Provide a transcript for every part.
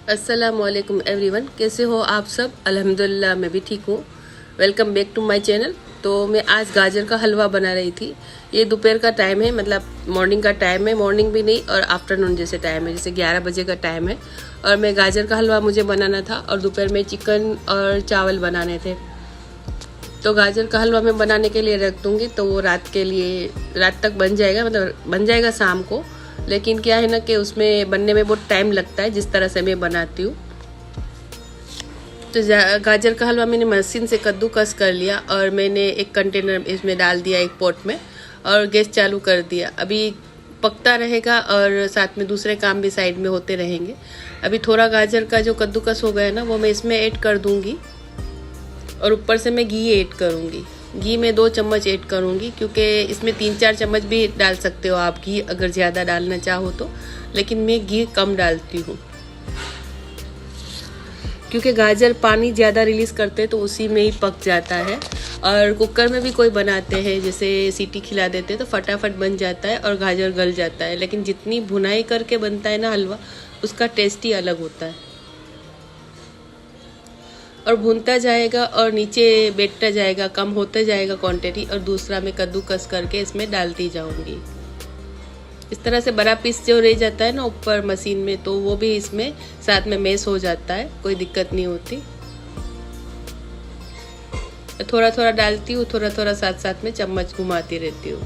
अस्सलामुअलैकुम एवरीवन, कैसे हो आप सब। अल्हम्दुलिल्लाह मैं भी ठीक हूँ। Welcome back to my channel. तो मैं आज गाजर का हलवा बना रही थी। ये दोपहर का टाइम है, मतलब मॉर्निंग का टाइम है, मॉर्निंग भी नहीं और आफ्टरनून जैसे टाइम है, जैसे 11 बजे का टाइम है। और मैं गाजर का हलवा मुझे बनाना था और दोपहर में चिकन और चावल बनाने थे। तो गाजर का हलवा मैं बनाने के लिए रख दूँगी, तो वो रात तक बन जाएगा, मतलब बन जाएगा शाम को। लेकिन क्या है ना कि उसमें बनने में बहुत टाइम लगता है, जिस तरह से मैं बनाती हूँ। तो गाजर का हलवा मैंने मशीन से कद्दूकस कर लिया और मैंने एक कंटेनर इसमें डाल दिया, एक पॉट में, और गैस चालू कर दिया। अभी पकता रहेगा और साथ में दूसरे काम भी साइड में होते रहेंगे। अभी थोड़ा गाजर का जो कद्दूकस हो गया ना, वो मैं इसमें ऐड कर दूंगी और ऊपर से मैं घी ऐड करूंगी। घी में 2 चम्मच ऐड करूंगी, क्योंकि इसमें 3-4 चम्मच भी डाल सकते हो आप घी, अगर ज़्यादा डालना चाहो तो। लेकिन मैं घी कम डालती हूँ, क्योंकि गाजर पानी ज़्यादा रिलीज़ करते हैं तो उसी में ही पक जाता है। और कुकर में भी कोई बनाते हैं, जैसे सीटी खिला देते हैं तो फटाफट बन जाता है और गाजर गल जाता है। लेकिन जितनी भुनाई करके बनता है ना हलवा, उसका टेस्ट ही अलग होता है। और भूनता जाएगा और नीचे बैठता जाएगा, कम होता जाएगा क्वांटिटी, और दूसरा मैं कद्दूकस करके इसमें डालती जाऊंगी। इस तरह से बड़ा पीस जो रह जाता है ना ऊपर मशीन में, तो वो भी इसमें साथ में मैश हो जाता है, कोई दिक्कत नहीं होती। थोड़ा थोड़ा डालती हूँ, थोड़ा थोड़ा साथ साथ में चम्मच घुमाती रहती हूँ।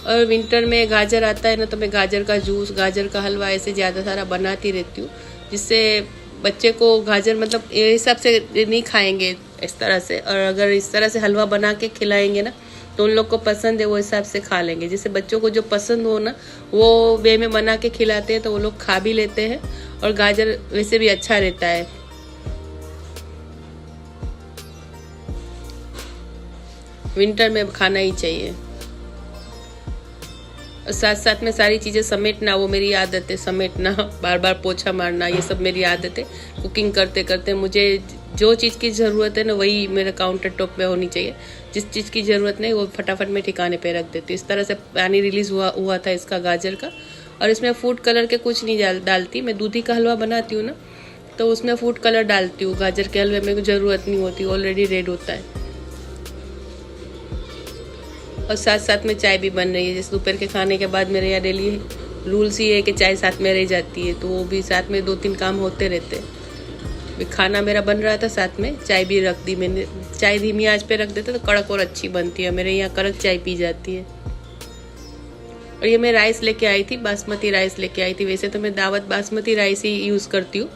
और विंटर में गाजर आता है ना, तो मैं गाजर का जूस, गाजर का हलवा ऐसे ज़्यादा सारा बनाती रहती हूँ, जिससे बच्चे को गाजर, मतलब ये हिसाब से नहीं खाएंगे इस तरह से। और अगर इस तरह से हलवा बना के खिलाएंगे ना, तो उन लोग को पसंद है, वो हिसाब से खा लेंगे। जैसे बच्चों को जो पसंद हो ना, वो वे में बना के खिलाते हैं तो वो लोग खा भी लेते हैं। और गाजर वैसे भी अच्छा रहता है। विंटर में खाना ही चाहिए। और साथ साथ में सारी चीज़ें समेटना, वो मेरी आदत है, समेटना, बार बार पोछा मारना, ये सब मेरी आदत है। कुकिंग करते करते मुझे जो चीज़ की ज़रूरत है ना, वही मेरे काउंटर टॉप पे होनी चाहिए। जिस चीज़ की ज़रूरत नहीं, वो फटाफट मैं ठिकाने पे रख देती हूँ। इस तरह से पानी रिलीज़ हुआ था इसका, गाजर का। और इसमें फूड कलर के कुछ नहीं डालती। मैं दूधी का हलवा बनाती हूँ ना, तो उसमें फूड कलर डालती हूँ। गाजर के हलवे में ज़रूरत नहीं होती, ऑलरेडी रेड होता है। और साथ साथ में चाय भी बन रही है। जैसे दोपहर के खाने के बाद मेरे यहाँ डेली रूल्स ही है कि चाय साथ में रह जाती है, तो वो भी साथ में 2-3 काम होते रहते हैं। खाना मेरा बन रहा था, साथ में चाय भी रख दी मैंने। चाय धीमी आंच पे रख देते तो कड़क और अच्छी बनती है। मेरे यहाँ कड़क चाय पी जाती है। और ये मैं राइस लेके आई थी, बासमती राइस लेके आई थी। वैसे तो मैं दावत बासमती राइस ही यूज़ करती हूँ,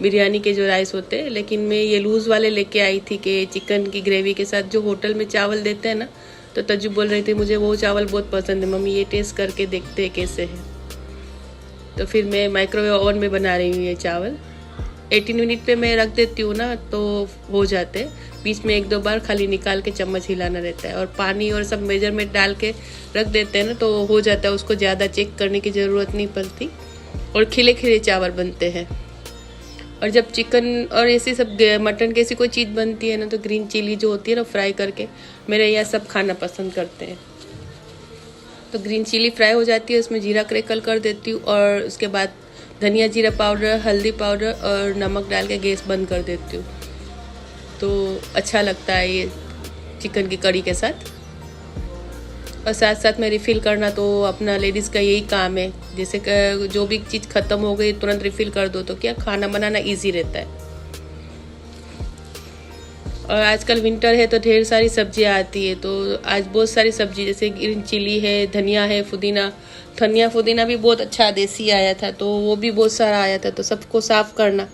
बिरयानी के जो राइस होते हैं। लेकिन मैं ये लूज़ वाले लेके आई थी कि चिकन की ग्रेवी के साथ जो होटल में चावल देते हैं ना, तो तज्जु बोल रही थी मुझे वो चावल बहुत पसंद है, मम्मी ये टेस्ट करके देखते हैं कैसे है। तो फिर मैं माइक्रोवेव ओवन में बना रही हूँ ये चावल। 18 मिनट पे मैं रख देती हूँ ना, तो हो जाते। बीच में 1-2 बार खाली निकाल के चम्मच हिलाना रहता है। और पानी और सब मेजरमेंट डाल के रख देते हैं ना, तो हो जाता है। उसको ज़्यादा चेक करने की ज़रूरत नहीं पड़ती और खिले खिले चावल बनते हैं। और जब चिकन और ऐसी सब मटन की ऐसी कोई चीज़ बनती है ना, तो ग्रीन चिली जो होती है ना, फ्राई करके मेरे यहाँ सब खाना पसंद करते हैं। तो ग्रीन चिली फ्राई हो जाती है, उसमें जीरा क्रैकल कर देती हूँ और उसके बाद धनिया जीरा पाउडर, हल्दी पाउडर और नमक डाल के गैस बंद कर देती हूँ। तो अच्छा लगता है ये चिकन की कड़ी के साथ। और साथ साथ में रिफ़िल करना तो अपना लेडीज़ का यही काम है। जैसे जो भी चीज़ ख़त्म हो गई तुरंत रिफ़िल कर दो, तो क्या खाना बनाना इजी रहता है। और आजकल विंटर है तो ढेर सारी सब्जियां आती है। तो आज बहुत सारी सब्जी, जैसे ग्रीन चिली है, धनिया है, पुदीना। धनिया पुदीना भी बहुत अच्छा देसी आया था, तो वो भी बहुत सारा आया था। तो सबको साफ़ करना,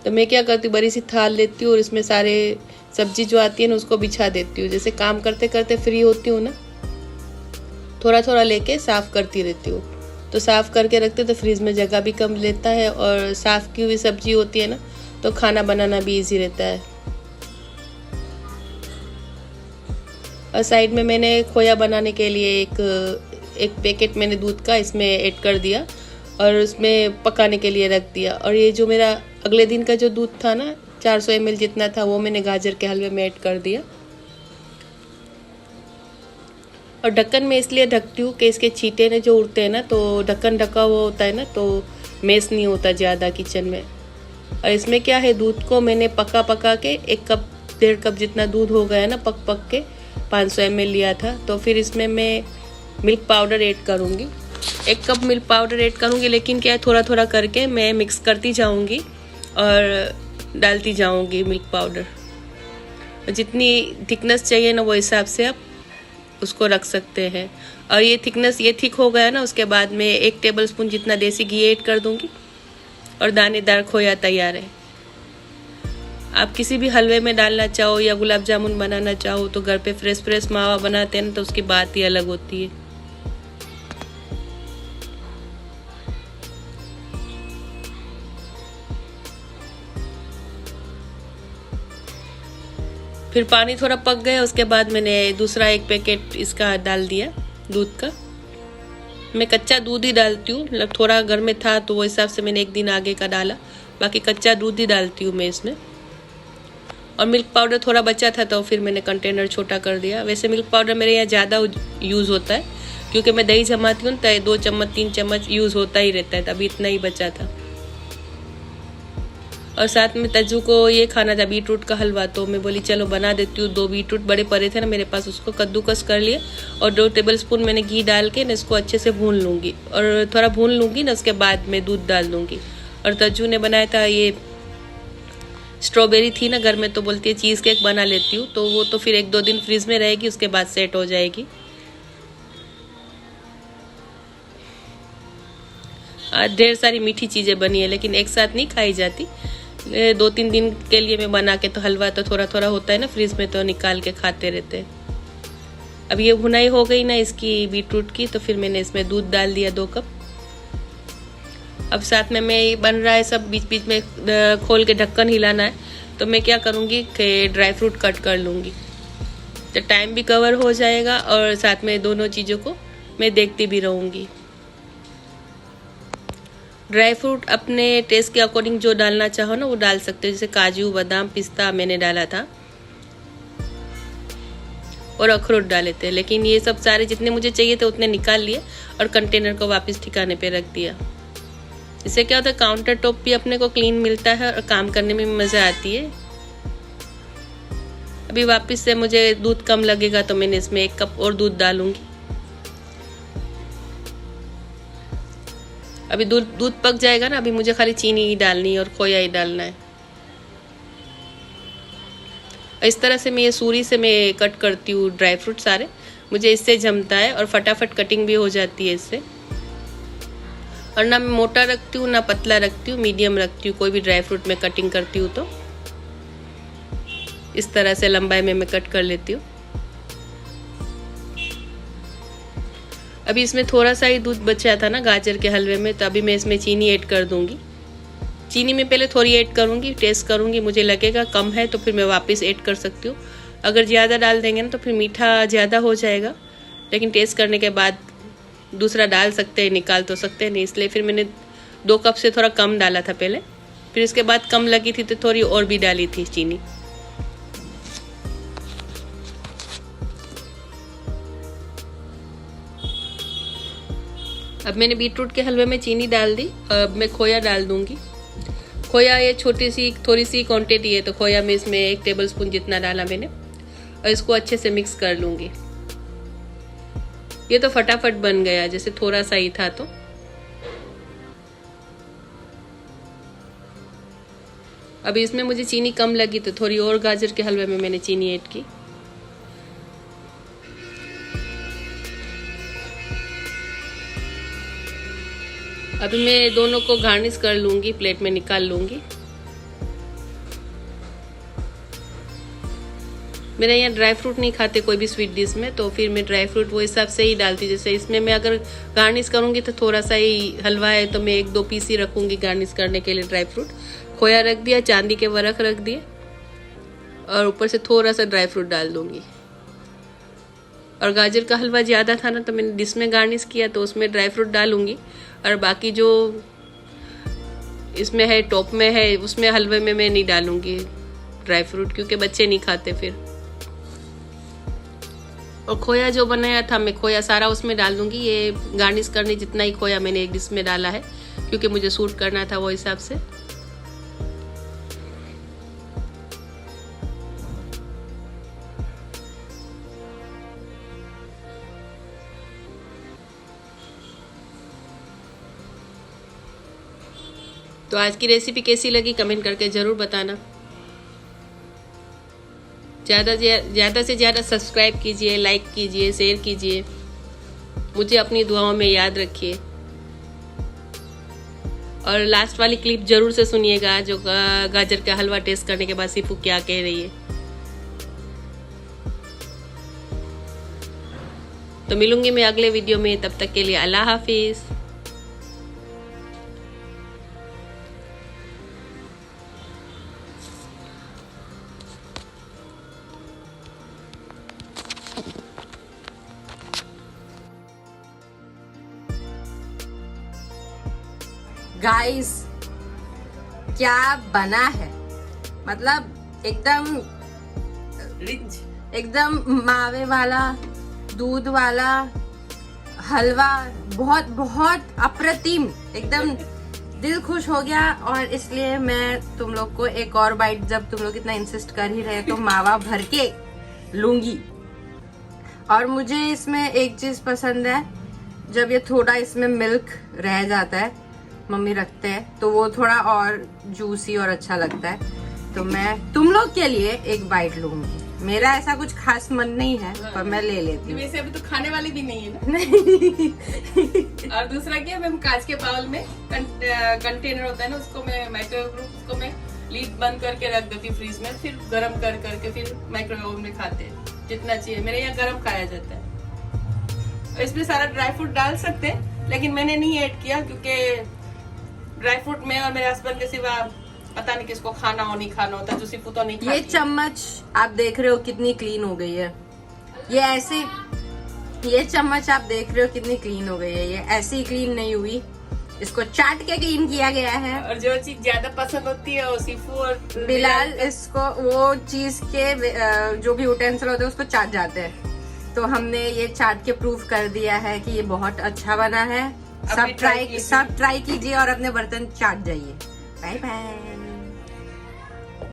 तो मैं क्या करती हूँ, बड़ी सी थाल लेती हूँ और इसमें सारे सब्जी जो आती है ना, उसको बिछा देती हूँ। जैसे काम करते करते फ्री होती हूँ ना, थोड़ा थोड़ा लेके साफ़ करती रहती हूँ। तो साफ़ करके रखते तो फ्रिज में जगह भी कम लेता है, और साफ़ की हुई सब्जी होती है ना, तो खाना बनाना भी इजी रहता है। और साइड में मैंने खोया बनाने के लिए एक पैकेट मैंने दूध का इसमें ऐड कर दिया और उसमें पकाने के लिए रख दिया। और ये जो मेरा अगले दिन का जो दूध था ना, 400 ml जितना था, वो मैंने गाजर के हलवे में ऐड कर दिया। और ढक्कन में इसलिए ढकती हूँ कि इसके छींटे ने जो उड़ते हैं ना, तो ढक्कन ढका हुआ होता है ना, तो मेस नहीं होता ज़्यादा किचन में। और इसमें क्या है, दूध को मैंने पका के 1 कप 1.5 कप जितना दूध हो गया ना पक के 500 ml लिया था। तो फिर इसमें मैं मिल्क पाउडर ऐड करूँगी, 1 कप मिल्क पाउडर ऐड करूँगी। लेकिन क्या है, थोड़ा थोड़ा करके मैं मिक्स करती जाऊँगी और डालती जाऊँगी मिल्क पाउडर। जितनी थिकनेस चाहिए ना वो हिसाब से आप उसको रख सकते हैं। और ये थिकनेस ये थिक हो गया ना, उसके बाद मैं 1 टेबलस्पून जितना देसी घी ऐड कर दूँगी और दानेदार खोया तैयार है। आप किसी भी हलवे में डालना चाहो या गुलाब जामुन बनाना चाहो तो घर पे फ्रेश मावा बनाते हैं ना, तो उसकी बात ही अलग होती है। फिर पानी थोड़ा पक गया, उसके बाद मैंने दूसरा 1 पैकेट इसका डाल दिया दूध का। मैं कच्चा दूध ही डालती हूँ, मतलब थोड़ा घर में था तो वो हिसाब से मैंने 1 दिन आगे का डाला, बाकी कच्चा दूध ही डालती हूँ मैं इसमें। और मिल्क पाउडर थोड़ा बचा था तो फिर मैंने कंटेनर छोटा कर दिया। वैसे मिल्क पाउडर मेरे यहाँ ज़्यादा यूज़ होता है, क्योंकि मैं दही जमाती हूँ तो 2 चम्मच 3 चम्मच यूज़ होता ही रहता है, तभी इतना ही बचा था। और साथ में तज्जू को ये खाना था बीटरूट का हलवा, तो मैं बोली चलो बना देती हूँ। 2 बीटरूट बड़े पड़े थे ना मेरे पास, उसको कद्दूकस कर लिया और 2 टेबलस्पून मैंने घी डाल के ना इसको अच्छे से भून लूँगी। और थोड़ा भून लूँगी ना, उसके बाद मैं दूध डाल दूँगी। और तज्जू ने बनाया था ये स्ट्रॉबेरी थी ना घर में, तो बोलती है चीज़ केक बना लेती हूँ, तो वो तो फिर 1-2 दिन फ्रीज में रहेगी, उसके बाद सेट हो जाएगी। आज ढेर सारी मीठी चीज़ें बनी है, लेकिन एक साथ नहीं खाई जाती। 2-3 दिन के लिए मैं बना के, तो हलवा तो थोड़ा थोड़ा होता है ना फ्रीज में, तो निकाल के खाते रहते हैं। अब ये भुनाई हो गई ना इसकी बीटरूट की, तो फिर मैंने इसमें दूध डाल दिया 2 कप। अब साथ में मैं बन रहा है सब, बीच बीच में खोल के ढक्कन हिलाना है, तो मैं क्या करूँगी कि ड्राई फ्रूट कट कर लूँगी, तो टाइम भी कवर हो जाएगा और साथ में दोनों चीज़ों को मैं देखती भी रहूँगी। ड्राई फ्रूट अपने टेस्ट के अकॉर्डिंग जो डालना चाहो ना वो डाल सकते हो, जैसे काजू बादाम पिस्ता मैंने डाला था और अखरोट डाले थे। लेकिन ये सब सारे जितने मुझे चाहिए थे उतने निकाल लिए और कंटेनर को वापस ठिकाने पे रख दिया। इससे क्या होता है, काउंटर टॉप भी अपने को क्लीन मिलता है और काम करने में मज़ा आती है। अभी वापस से मुझे दूध कम लगेगा तो मैंने इसमें 1 कप और दूध डालूंगी। अभी दूध पक जाएगा ना, अभी मुझे खाली चीनी ही डालनी है और खोया ही डालना है। इस तरह से मैं ये सूरी से मैं कट करती हूँ ड्राई फ्रूट सारे, मुझे इससे जमता है और फटाफट कटिंग भी हो जाती है इससे। और ना मैं मोटा रखती हूँ ना पतला रखती हूँ, मीडियम रखती हूँ। कोई भी ड्राई फ्रूट में कटिंग करती हूँ तो इस तरह से लंबाई में मैं कट कर लेती हूँ। अभी इसमें थोड़ा सा ही दूध बचा था ना गाजर के हलवे में, तो अभी मैं इसमें चीनी ऐड कर दूंगी। चीनी में पहले थोड़ी ऐड करूंगी, टेस्ट करूंगी, मुझे लगेगा कम है तो फिर मैं वापस ऐड कर सकती हूँ। अगर ज़्यादा डाल देंगे ना तो फिर मीठा ज़्यादा हो जाएगा, लेकिन टेस्ट करने के बाद दूसरा डाल सकते हैं, निकाल तो सकते हैं नहीं। इसलिए फिर मैंने 2 कप से थोड़ा कम डाला था पहले, फिर इसके बाद कम लगी थी तो थोड़ी और भी डाली थी चीनी। अब मैंने बीटरूट के हलवे में चीनी डाल दी, अब मैं खोया डाल दूंगी। खोया ये छोटी सी थोड़ी सी क्वांटिटी है, तो खोया में इसमें 1 टेबलस्पून जितना डाला मैंने और इसको अच्छे से मिक्स कर लूंगी। ये तो फटाफट बन गया, जैसे थोड़ा सा ही था। तो अभी इसमें मुझे चीनी कम लगी तो थोड़ी और गाजर के हलवे में मैंने चीनी ऐड की। अभी मैं दोनों को गार्निश कर लूंगी, प्लेट में निकाल लूंगी। मेरे यहाँ ड्राई फ्रूट नहीं खाते कोई भी स्वीट डिश में, तो फिर मैं ड्राई फ्रूट वो हिसाब से ही डालती। जैसे इसमें मैं अगर गार्निश करूँगी तो थोड़ा सा ही हलवा है तो मैं 1-2 पीस ही रखूँगी गार्निश करने के लिए ड्राई फ्रूट। खोया रख दिया, चांदी के वर्क रख दिए और ऊपर से थोड़ा सा ड्राई फ्रूट डाल दूँगी। और गाजर का हलवा ज़्यादा था ना तो मैंने डिश में गार्निश किया, तो उसमें ड्राई फ्रूट डालूँगी। और बाकी जो इसमें है टॉप में है उसमें हलवे में मैं नहीं डालूँगी ड्राई फ्रूट, क्योंकि बच्चे नहीं खाते फिर। और खोया जो बनाया था मैं खोया सारा उसमें डाल दूंगी। ये गार्निश करने जितना ही खोया मैंने एक डिश में डाला है, क्योंकि मुझे शूट करना था वो हिसाब से। तो आज की रेसिपी कैसी लगी कमेंट करके ज़रूर बताना। ज़्यादा से ज़्यादा सब्सक्राइब कीजिए, लाइक कीजिए, शेयर कीजिए। मुझे अपनी दुआओं में याद रखिए। और लास्ट वाली क्लिप जरूर से सुनिएगा जो गाजर का हलवा टेस्ट करने के बाद सीफू क्या कह रही है। तो मिलूंगी मैं अगले वीडियो में, तब तक के लिए अल्लाह हाफिज। गाइस क्या बना है, मतलब एकदम मावे वाला, दूध वाला हलवा, बहुत बहुत अप्रतिम, एकदम दिल खुश हो गया। और इसलिए मैं तुम लोग को एक और बाइट, जब तुम लोग इतना इंसिस्ट कर ही रहे तो मावा भर के लूंगी। और मुझे इसमें एक चीज पसंद है, जब ये थोड़ा इसमें मिल्क रह जाता है, मम्मी रखते हैं तो वो थोड़ा और जूसी और अच्छा लगता है। तो मैं तुम लोग के लिए एक बाइट लूंगी। मेरा ऐसा कुछ खास मन नहीं है, पर मैं ले लेती हूँ। वैसे अभी तो खाने वाली भी नहीं है ना। नहीं। और दूसरा क्या, मैं कांच के बाउल में कंटेनर होता है ना, उसको मैं माइक्रोवेव, उसको मैं लीड बंद करके रख देती फ्रीज में, फिर गरम कर करके फिर माइक्रोवेव में खाते हैं जितना चाहिए। मेरे यहाँ गरम खाया जाता है। और इसमें सारा ड्राई फ्रूट डाल सकते हैं, लेकिन मैंने नहीं ऐड किया क्योंकि ड्राई फ्रूट में और मेरे हस्बैंड के सिवा पता नहीं किसको खाना हो नहीं खाना होता, जो सिर्फ तो नहीं खाती। ये चम्मच आप देख रहे हो कितनी क्लीन हो गई है। ये ऐसे, ये चम्मच आप देख रहे हो कितनी क्लीन हो गई है। ये ऐसे ही क्लीन नहीं हुई, इसको चाट के क्लीन किया गया है। और जो चीज ज्यादा पसंद होती है वो सिफू और बिलाल इसको, वो चीज के जो भी यूटेंसिल होते हैं उसको चाट जाते हैं। तो हमने ये चाट के प्रूव कर दिया है कि ये बहुत अच्छा बना है। सब ट्राई कीजिए और अपने बर्तन चाट जाइए। Bye bye.